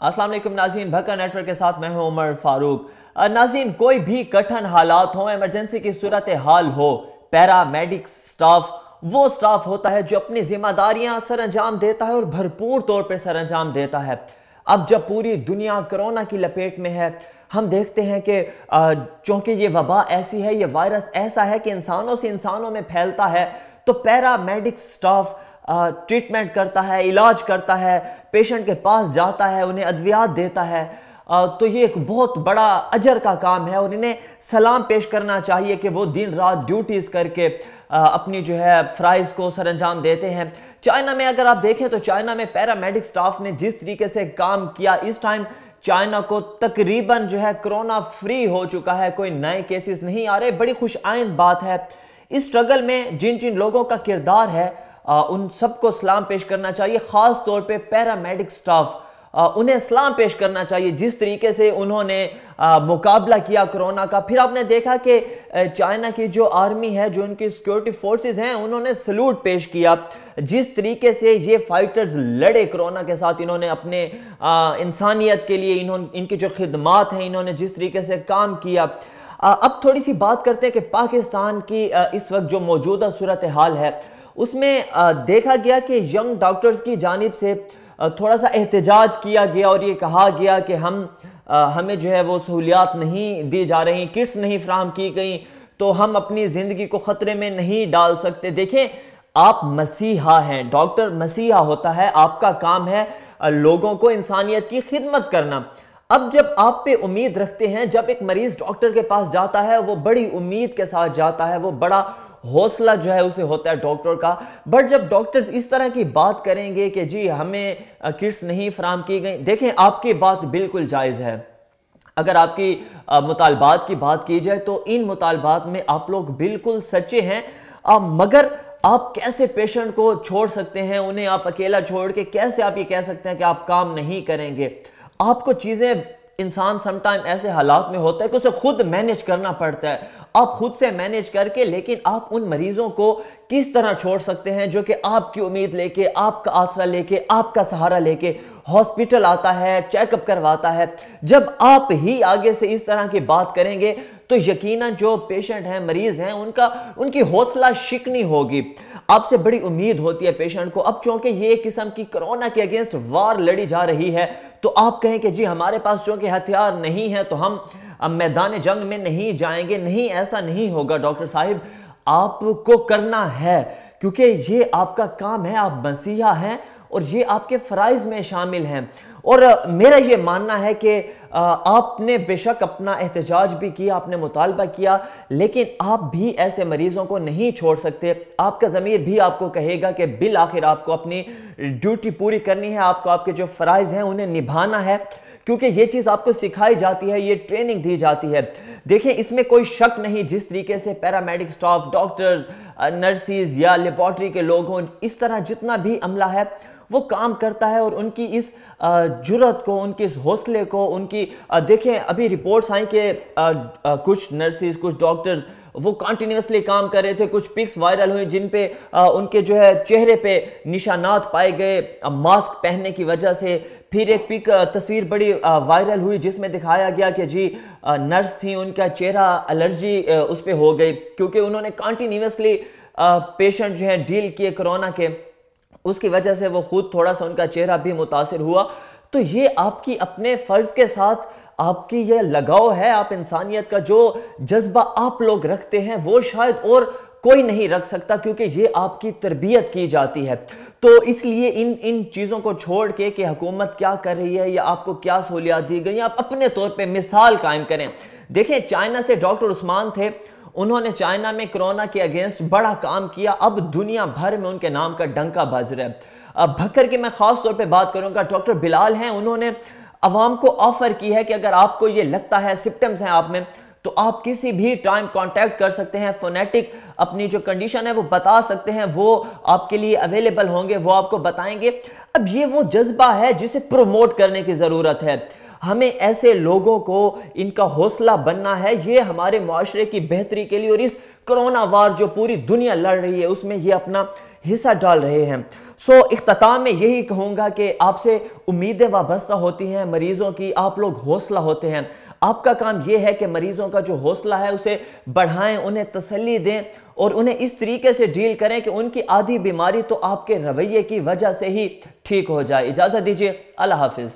अस्सलाम वालेकुम नाज़रीन, भक्का नेटवर्क के साथ मैं हूं उमर फारूक। नाज़रीन, कोई भी कठिन हालात हो, इमरजेंसी की सूरत हाल हो, पैरामेडिक स्टाफ वो स्टाफ होता है जो अपनी जिम्मेदारियां सर अंजाम देता है और भरपूर तौर पर सर अंजाम देता है। अब जब पूरी दुनिया कोरोना की लपेट में है, हम देखते हैं कि चूंकि ये वबा ऐसी है, ये वायरस ऐसा है कि इंसानों से इंसानों में फैलता है, तो पैरामेडिक स्टाफ ट्रीटमेंट करता है, इलाज करता है, पेशेंट के पास जाता है, उन्हें अद्वियात देता है। तो ये एक बहुत बड़ा अजर का काम है और इन्हें सलाम पेश करना चाहिए कि वो दिन रात ड्यूटीज़ करके अपनी जो है फ़राइज़ को सर अंजाम देते हैं। चाइना में अगर आप देखें तो चाइना में पैरामेडिक स्टाफ ने जिस तरीके से काम किया, इस टाइम चाइना को तकरीबन जो है कोरोना फ्री हो चुका है, कोई नए केसेस नहीं आ रहे। बड़ी खुश आइंद बात है। इस स्ट्रगल में जिन जिन लोगों का किरदार है उन सबको सलाम पेश करना चाहिए, ख़ास तौर पे पैरामेडिक स्टाफ, उन्हें सलाम पेश करना चाहिए जिस तरीके से उन्होंने मुकाबला किया कोरोना का। फिर आपने देखा कि चाइना की जो आर्मी है, जो उनकी सिक्योरिटी फोर्सेस हैं, उन्होंने सलूट पेश किया जिस तरीके से ये फाइटर्स लड़े कोरोना के साथ। इन्होंने अपने इंसानियत के लिए इनकी जो खिदमात हैं, इन्होंने जिस तरीके से काम किया। अब थोड़ी सी बात करते हैं कि पाकिस्तान की इस वक्त जो मौजूदा सूरत हाल है, उसमें देखा गया कि यंग डॉक्टर्स की जानिब से थोड़ा सा एहतजाज किया गया और ये कहा गया कि हमें जो है वो सहूलियात नहीं दी जा रही, किट्स नहीं फराहम की गई, तो हम अपनी ज़िंदगी को ख़तरे में नहीं डाल सकते। देखें, आप मसीहा हैं, डॉक्टर मसीहा होता है, आपका काम है लोगों को इंसानियत की खिदमत करना। अब जब आप पे उम्मीद रखते हैं, जब एक मरीज डॉक्टर के पास जाता है, वो बड़ी उम्मीद के साथ जाता है, वो बड़ा हौसला जो है उसे होता है डॉक्टर का। बट जब डॉक्टर्स इस तरह की बात करेंगे कि जी हमें किट्स नहीं फराहम की गई, देखें आपकी बात बिल्कुल जायज़ है। अगर आपकी मुतालबात की बात की जाए तो इन मुतालबात में आप लोग बिल्कुल सच्चे हैं, मगर आप कैसे पेशेंट को छोड़ सकते हैं, उन्हें आप अकेला छोड़ के कैसे आप ये कह सकते हैं कि आप काम नहीं करेंगे। आपको चीज़ें, इंसान समटाइम ऐसे हालात में होता है कि उसे खुद मैनेज करना पड़ता है। आप खुद से मैनेज करके, लेकिन आप उन मरीजों को किस तरह छोड़ सकते हैं जो कि आपकी उम्मीद लेके, आपका आसरा लेके, आपका सहारा लेके हॉस्पिटल आता है, चेकअप करवाता है। जब आप ही आगे से इस तरह की बात करेंगे तो यकीनन जो पेशेंट हैं, मरीज हैं, उनकी हौसला शिकनी होगी। आपसे बड़ी उम्मीद होती है पेशेंट को। अब चूंकि ये किस्म की कोरोना के अगेंस्ट वार लड़ी जा रही है, तो आप कहें कि जी हमारे पास चूंकि हथियार नहीं है तो हम मैदान जंग में नहीं जाएंगे। नहीं, ऐसा नहीं होगा डॉक्टर साहिब, आपको करना है क्योंकि ये आपका काम है। आप मसीहा हैं और ये आपके फ़राइज़ में शामिल हैं। और मेरा ये मानना है कि आपने बेशक अपना एहतजाज भी किया, आपने मुतालबा किया, लेकिन आप भी ऐसे मरीजों को नहीं छोड़ सकते। आपका ज़मीर भी आपको कहेगा कि बिल आखिर आपको अपनी ड्यूटी पूरी करनी है, आपको आपके जो फ़राइज़ हैं उन्हें निभाना है, क्योंकि ये चीज़ आपको सिखाई जाती है, ये ट्रेनिंग दी जाती है। देखिए, इसमें कोई शक नहीं, जिस तरीके से पैरामेडिक स्टाफ, डॉक्टर्स, नर्सिस या लेबॉर्ट्री के लोग हों, इस तरह जितना भी अमला है वो काम करता है और उनकी इस जुर्रत को, उनके इस हौसले को, उनकी देखें, अभी रिपोर्ट्स आई कि कुछ नर्सिस, कुछ डॉक्टर्स वो कंटिन्यूसली काम कर रहे थे। कुछ पिक्स वायरल हुई जिन पे उनके जो है चेहरे पे निशानात पाए गए मास्क पहनने की वजह से। फिर एक पिक तस्वीर बड़ी वायरल हुई जिसमें दिखाया गया कि जी नर्स थी, उनका चेहरा एलर्जी उस पर हो गई क्योंकि उन्होंने कंटिन्यूसली पेशेंट जो है डील किए कोरोना के, उसकी वजह से वो खुद थोड़ा सा उनका चेहरा भी मुतासिर हुआ। तो ये आपकी अपने फ़र्ज़ के साथ आपकी ये लगाव है, आप इंसानियत का जो जज्बा आप लोग रखते हैं वो शायद और कोई नहीं रख सकता, क्योंकि ये आपकी तरबियत की जाती है। तो इसलिए इन चीज़ों को छोड़ के कि हुकूमत क्या कर रही है या आपको क्या सहूलियात दी गई, आप अपने तौर पे मिसाल कायम करें। देखें, चाइना से डॉक्टर उस्मान थे, उन्होंने चाइना में कोरोना के अगेंस्ट बड़ा काम किया। अब दुनिया भर में उनके नाम का डंका बज रहा है। अब भक्कर की मैं खास तौर पे बात करूंगा, डॉक्टर बिलाल हैं, उन्होंने अवाम को ऑफर की है कि अगर आपको ये लगता है सिम्टम्स हैं आप में, तो आप किसी भी टाइम कांटेक्ट कर सकते हैं। फोनेटिक अपनी जो कंडीशन है वो बता सकते हैं, वो आपके लिए अवेलेबल होंगे, वो आपको बताएंगे। अब ये वो जज्बा है जिसे प्रमोट करने की ज़रूरत है। हमें ऐसे लोगों को इनका हौसला बनना है। ये हमारे मुआशरे की बेहतरी के लिए और इस कोरोना वार जो पूरी दुनिया लड़ रही है उसमें ये अपना हिस्सा डाल रहे हैं। सो इख्तिताम में यही कहूँगा कि आपसे उम्मीदें वाबस्ता होती हैं, मरीज़ों की आप लोग हौसला होते हैं। आपका काम यह है कि मरीज़ों का जो हौसला है उसे बढ़ाएं, उन्हें तसल्ली दें और उन्हें इस तरीके से डील करें कि उनकी आधी बीमारी तो आपके रवैये की वजह से ही ठीक हो जाए। इजाज़त दीजिए, अल्लाह हाफिज़।